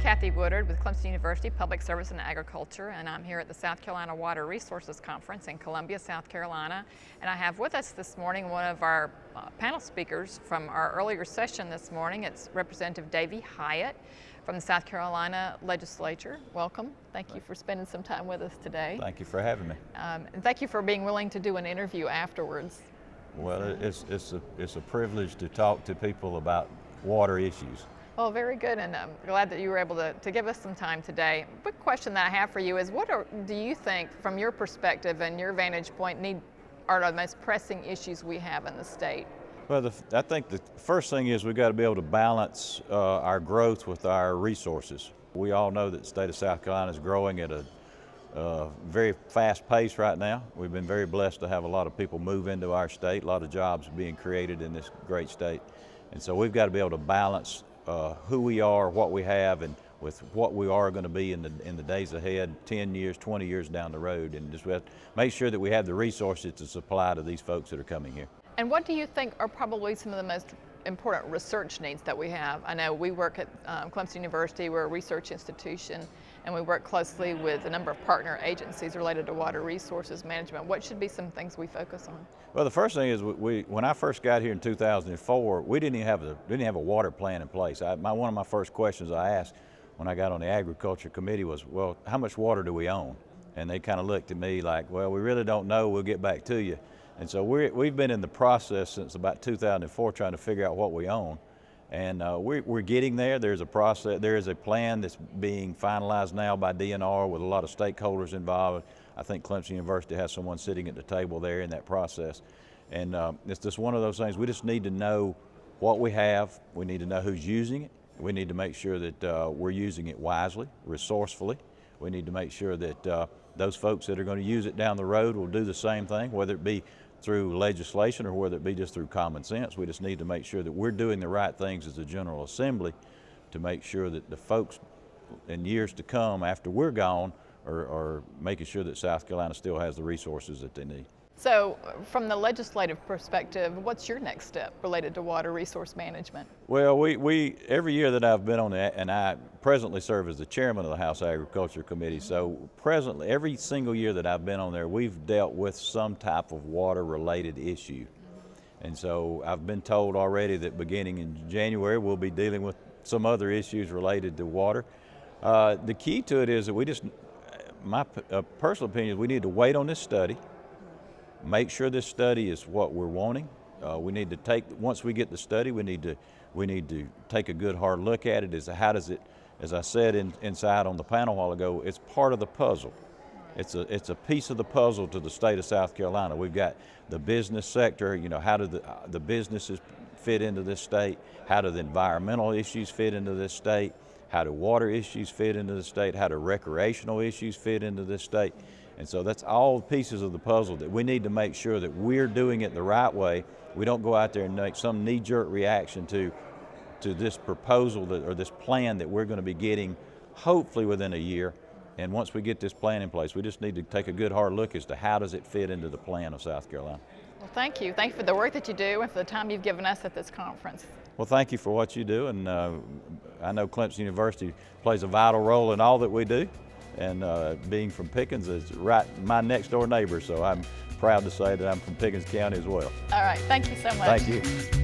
Kathy Woodard with Clemson University, Public Service and Agriculture, and I'm here at the South Carolina Water Resources Conference in Columbia, South Carolina. And I have with us this morning one of our panel speakers from our earlier session this morning. It's Representative Davey Hyatt from the South Carolina legislature. Welcome. Thank you for spending some time with us today. Thank you for having me. And thank you for being willing to do an interview afterwards. Well, it's a privilege to talk to people about water issues. Well, very good, and I'm glad that you were able to give us some time today. A quick question that I have for you is, do you think, from your perspective and your vantage point, are the most pressing issues we have in the state? Well, I think the first thing is we've got to be able to balance our growth with our resources. We all know that the state of South Carolina is growing at a very fast pace right now. We've been very blessed to have a lot of people move into our state, a lot of jobs being created in this great state. And so we've got to be able to balance who we are, what we have, and with what we are going to be in the days ahead, 10 years, 20 years down the road, and just make sure that we have the resources to supply to these folks that are coming here. And what do you think are probably some of the most important research needs that we have? I know we work at Clemson University, we're a research institution, and we work closely with a number of partner agencies related to water resources management. What should be some things we focus on? Well, the first thing is when I first got here in 2004, we didn't even have a water plan in place. One of my first questions I asked when I got on the agriculture committee was, well, how much water do we own? And they kind of looked at me like, well, we really don't know, we'll get back to you. And so we've been in the process since about 2004 trying to figure out what we own. And we're getting there. There's a process, there is a plan that's being finalized now by DNR with a lot of stakeholders involved. I think Clemson University has someone sitting at the table there in that process. And it's just one of those things, we just need to know what we have, we need to know who's using it, we need to make sure that we're using it wisely, resourcefully. We need to make sure that those folks that are going to use it down the road will do the same thing, whether it be through legislation or whether it be just through common sense. We just need to make sure that we're doing the right things as a General Assembly to make sure that the folks in years to come after we're gone are making sure that South Carolina still has the resources that they need. So from the legislative perspective, what's your next step related to water resource management? Well, we every year that I've been on that, and I presently serve as the chairman of the House Agriculture Committee, so presently every single year that I've been on there, we've dealt with some type of water related issue. And so I've been told already that beginning in January we'll be dealing with some other issues related to water. The key to it is that my personal opinion is we need to wait on this study. Make sure this study is what we're wanting. We need to once we get the study, we need to take a good hard look at it. How does it, as I said inside on the panel a while ago, it's part of the puzzle. It's a piece of the puzzle to the state of South Carolina. We've got the business sector, how do the businesses fit into this state? How do the environmental issues fit into this state? How do water issues fit into the state? How do recreational issues fit into this state? And so that's all pieces of the puzzle that we need to make sure that we're doing it the right way. We don't go out there and make some knee-jerk reaction to this proposal or this plan that we're going to be getting hopefully within a year. And once we get this plan in place, we just need to take a good hard look as to how does it fit into the plan of South Carolina. Well, thank you. Thank you for the work that you do and for the time you've given us at this conference. Well, thank you for what you do, and I know Clemson University plays a vital role in all that we do. And being from Pickens is right my next door neighbor, so I'm proud to say that I'm from Pickens County as well. All right, thank you so much. Thank you.